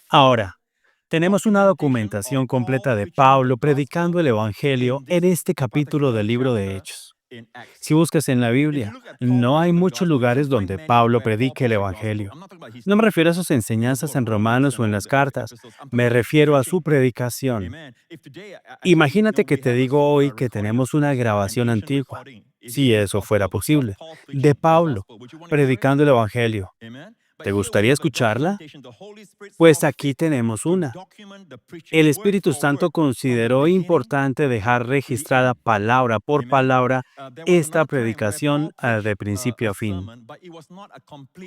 Ahora, tenemos una documentación completa de Pablo predicando el Evangelio en este capítulo del libro de Hechos. Si buscas en la Biblia, no hay muchos lugares donde Pablo predique el Evangelio. No me refiero a sus enseñanzas en Romanos o en las cartas, me refiero a su predicación. Imagínate que te digo hoy que tenemos una grabación antigua, si eso fuera posible, de Pablo predicando el Evangelio. ¿Te gustaría escucharla? Pues aquí tenemos una. El Espíritu Santo consideró importante dejar registrada palabra por palabra esta predicación de principio a fin.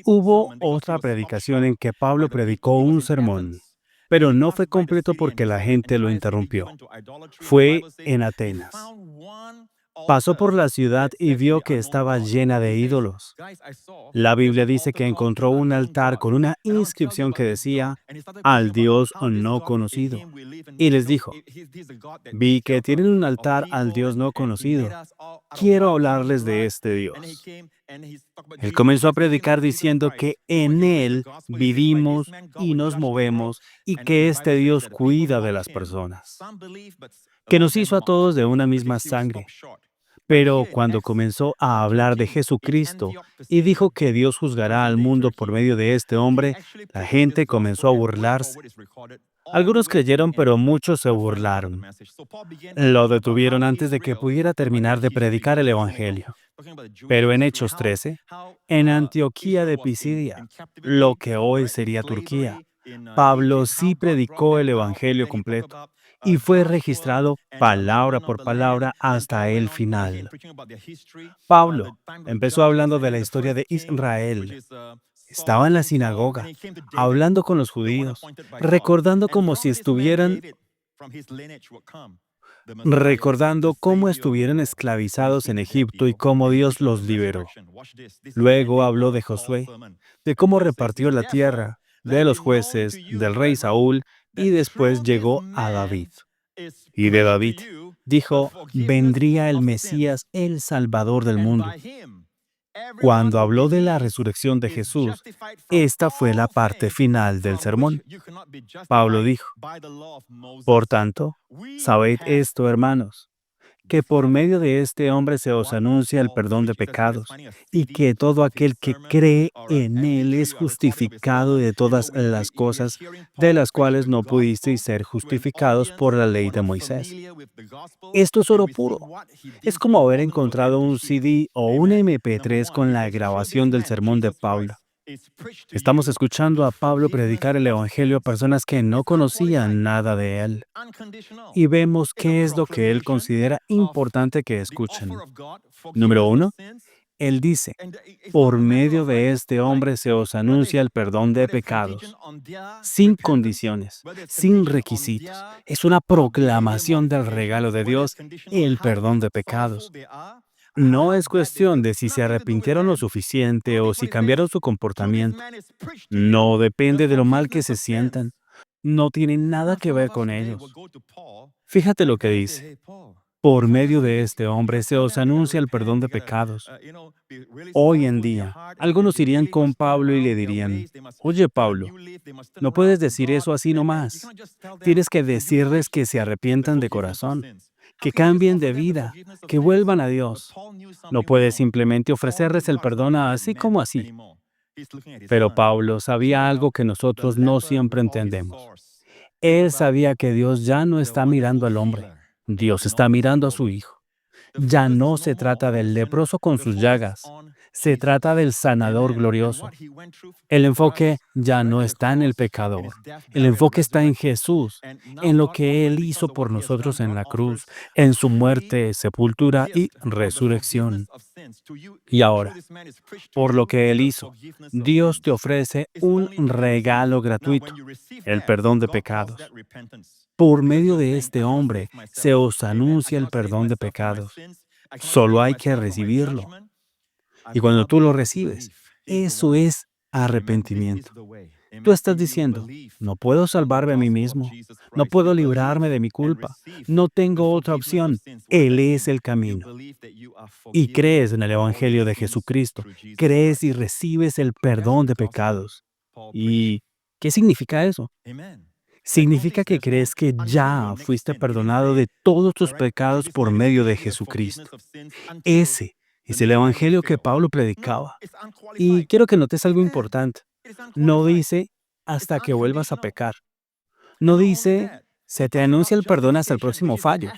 Hubo otra predicación en que Pablo predicó un sermón, pero no fue completo porque la gente lo interrumpió. Fue en Atenas. Pasó por la ciudad y vio que estaba llena de ídolos. La Biblia dice que encontró un altar con una inscripción que decía, al Dios no conocido. Y les dijo, vi que tienen un altar al Dios no conocido. Quiero hablarles de este Dios. Él comenzó a predicar diciendo que en Él vivimos y nos movemos y que este Dios cuida de las personas, que nos hizo a todos de una misma sangre. Pero cuando comenzó a hablar de Jesucristo y dijo que Dios juzgará al mundo por medio de este hombre, la gente comenzó a burlarse. Algunos creyeron, pero muchos se burlaron. Lo detuvieron antes de que pudiera terminar de predicar el Evangelio. Pero en Hechos 13, en Antioquía de Pisidia, lo que hoy sería Turquía, Pablo sí predicó el Evangelio completo y fue registrado palabra por palabra hasta el final. Pablo empezó hablando de la historia de Israel. Estaba en la sinagoga, hablando con los judíos, recordando cómo estuvieron esclavizados en Egipto y cómo Dios los liberó. Luego habló de Josué, de cómo repartió la tierra, de los jueces, del rey Saúl, y después llegó a David. Y de David dijo, vendría el Mesías, el Salvador del mundo. Cuando habló de la resurrección de Jesús, esta fue la parte final del sermón. Pablo dijo, por tanto, sabed esto, hermanos, que por medio de este hombre se os anuncia el perdón de pecados, y que todo aquel que cree en él es justificado de todas las cosas de las cuales no pudisteis ser justificados por la ley de Moisés. Esto es oro puro. Es como haber encontrado un CD o un MP3 con la grabación del sermón de Pablo. Estamos escuchando a Pablo predicar el Evangelio a personas que no conocían nada de él. Y vemos qué es lo que él considera importante que escuchen. Número uno, él dice, por medio de este hombre se os anuncia el perdón de pecados, sin condiciones, sin requisitos. Es una proclamación del regalo de Dios, el perdón de pecados. No es cuestión de si se arrepintieron lo suficiente o si cambiaron su comportamiento. No depende de lo mal que se sientan. No tiene nada que ver con ellos. Fíjate lo que dice. Por medio de este hombre se os anuncia el perdón de pecados. Hoy en día, algunos irían con Pablo y le dirían, oye Pablo, no puedes decir eso así nomás. Tienes que decirles que se arrepientan de corazón, que cambien de vida, que vuelvan a Dios. No puedes simplemente ofrecerles el perdón así como así. Pero Pablo sabía algo que nosotros no siempre entendemos. Él sabía que Dios ya no está mirando al hombre. Dios está mirando a su Hijo. Ya no se trata del leproso con sus llagas. Se trata del sanador glorioso. El enfoque ya no está en el pecador. El enfoque está en Jesús, en lo que Él hizo por nosotros en la cruz, en su muerte, sepultura y resurrección. Y ahora, por lo que Él hizo, Dios te ofrece un regalo gratuito, el perdón de pecados. Por medio de este hombre se os anuncia el perdón de pecados. Solo hay que recibirlo. Y cuando tú lo recibes, eso es arrepentimiento. Tú estás diciendo, no puedo salvarme a mí mismo, no puedo librarme de mi culpa, no tengo otra opción. Él es el camino. Y crees en el Evangelio de Jesucristo, crees y recibes el perdón de pecados. ¿Y ¿Qué significa eso? Significa que crees que ya fuiste perdonado de todos tus pecados por medio de Jesucristo. Ese es el evangelio que Pablo predicaba. Y quiero que notes algo importante. No dice hasta que vuelvas a pecar. No dice se te anuncia el perdón hasta el próximo fallo.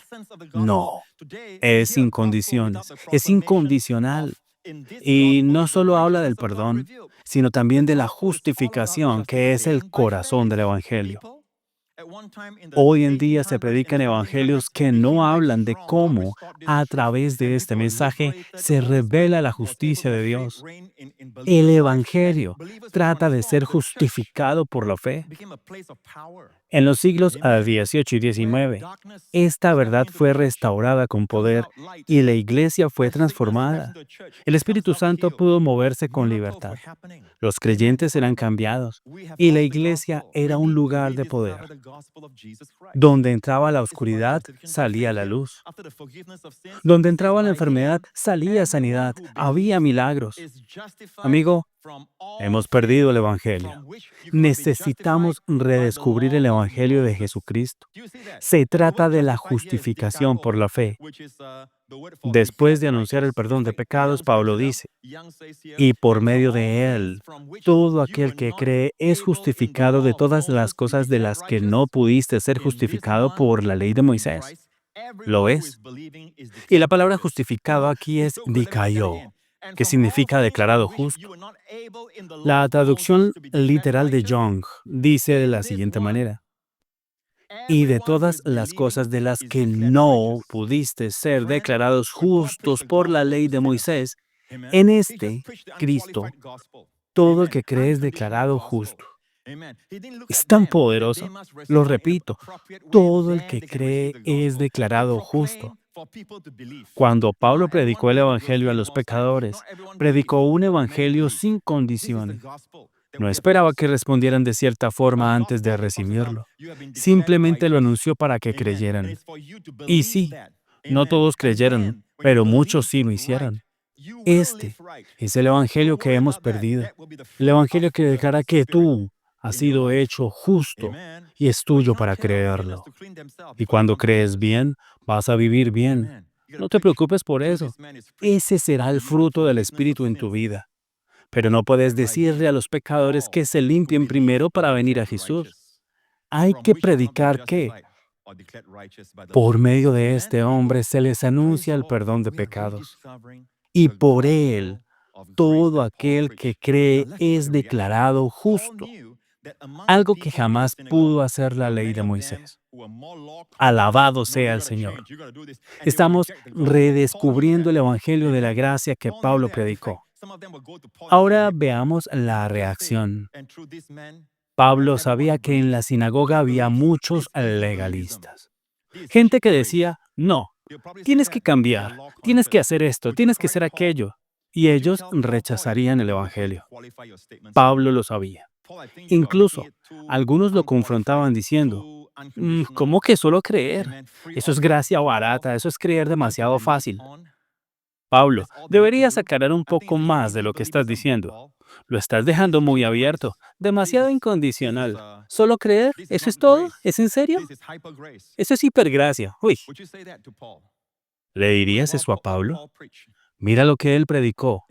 No, es sin condiciones, es incondicional. Y no solo habla del perdón, sino también de la justificación, que es el corazón del evangelio. Hoy en día se predican evangelios que no hablan de cómo, a través de este mensaje, se revela la justicia de Dios. El evangelio trata de ser justificado por la fe. En los siglos XVIII y XIX, esta verdad fue restaurada con poder y la iglesia fue transformada. El Espíritu Santo pudo moverse con libertad. Los creyentes eran cambiados y la iglesia era un lugar de poder. Donde entraba la oscuridad, salía la luz. Donde entraba la enfermedad, salía sanidad. Había milagros. Amigo, hemos perdido el Evangelio. Necesitamos redescubrir el Evangelio de Jesucristo. Se trata de la justificación por la fe. Después de anunciar el perdón de pecados, Pablo dice, y por medio de él, todo aquel que cree es justificado de todas las cosas de las que no pudiste ser justificado por la ley de Moisés. Lo es. Y la palabra justificado aquí es dikaiō, que significa declarado justo. La traducción literal de Young dice de la siguiente manera: y de todas las cosas de las que no pudiste ser declarados justos por la ley de Moisés, en este, Cristo, todo el que cree es declarado justo. Es tan poderoso. Lo repito, todo el que cree es declarado justo. Cuando Pablo predicó el Evangelio a los pecadores, predicó un Evangelio sin condiciones. No esperaba que respondieran de cierta forma antes de recibirlo. Simplemente lo anunció para que creyeran. Y sí, no todos creyeron, pero muchos sí lo hicieron. Este es el Evangelio que hemos perdido. El Evangelio que declara que tú has sido hecho justo y es tuyo para creerlo. Y cuando crees bien, vas a vivir bien. No te preocupes por eso. Ese será el fruto del Espíritu en tu vida. Pero no puedes decirle a los pecadores que se limpien primero para venir a Jesús. Hay que predicar que, por medio de este hombre, se les anuncia el perdón de pecados. Y por él, todo aquel que cree es declarado justo. Algo que jamás pudo hacer la ley de Moisés. Alabado sea el Señor. Estamos redescubriendo el Evangelio de la gracia que Pablo predicó. Ahora veamos la reacción. Pablo sabía que en la sinagoga había muchos legalistas. Gente que decía, no, tienes que cambiar, tienes que hacer esto, tienes que hacer aquello. Y ellos rechazarían el Evangelio. Pablo lo sabía. Incluso, algunos lo confrontaban diciendo, ¿cómo que solo creer? Eso es gracia barata, eso es creer demasiado fácil. Pablo, deberías aclarar un poco más de lo que estás diciendo. Lo estás dejando muy abierto, demasiado incondicional. ¿Solo creer? ¿Eso es todo? ¿Es en serio? Eso es hipergracia. Uy, ¿le dirías eso a Pablo? Mira lo que él predicó.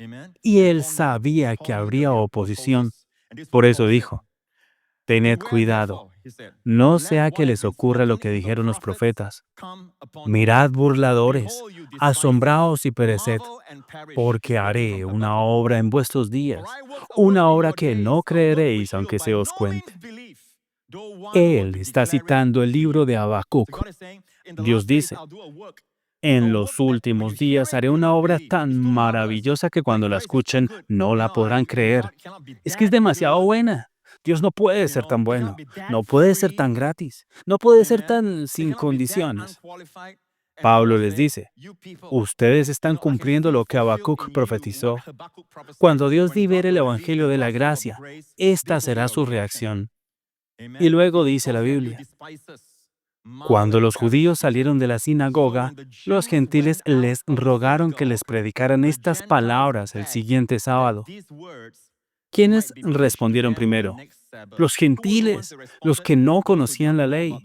Y él sabía que habría oposición. Por eso dijo, tened cuidado, no sea que les ocurra lo que dijeron los profetas. Mirad, burladores, asombraos y pereced, porque haré una obra en vuestros días, una obra que no creeréis aunque se os cuente. Él está citando el libro de Habacuc. Dios dice, en los últimos días haré una obra tan maravillosa que cuando la escuchen no la podrán creer. Es que es demasiado buena. Dios no puede ser tan bueno, no puede ser tan gratis, no puede ser tan sin condiciones. Pablo les dice, ustedes están cumpliendo lo que Habacuc profetizó. Cuando Dios libere el Evangelio de la gracia, esta será su reacción. Y luego dice la Biblia, cuando los judíos salieron de la sinagoga, los gentiles les rogaron que les predicaran estas palabras el siguiente sábado. ¿Quiénes respondieron primero? Los gentiles, los que no conocían la ley,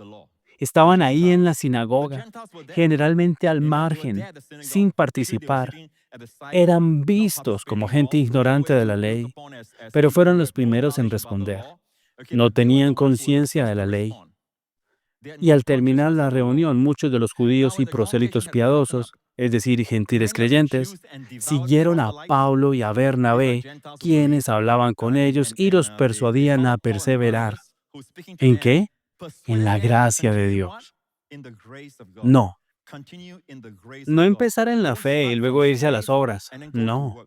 estaban ahí en la sinagoga, generalmente al margen, sin participar. Eran vistos como gente ignorante de la ley, pero fueron los primeros en responder. No tenían conciencia de la ley. Y al terminar la reunión, muchos de los judíos y prosélitos piadosos, es decir, gentiles creyentes, siguieron a Pablo y a Bernabé, quienes hablaban con ellos y los persuadían a perseverar. ¿En qué? En la gracia de Dios. No, no empezar en la fe y luego irse a las obras. No.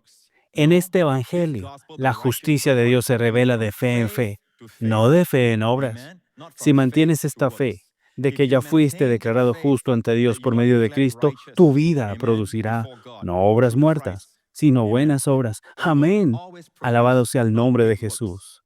En este Evangelio, la justicia de Dios se revela de fe en fe, no de fe en obras. Si mantienes esta fe, de que ya fuiste declarado justo ante Dios por medio de Cristo, tu vida producirá no obras muertas, sino buenas obras. Amén. Alabado sea el nombre de Jesús.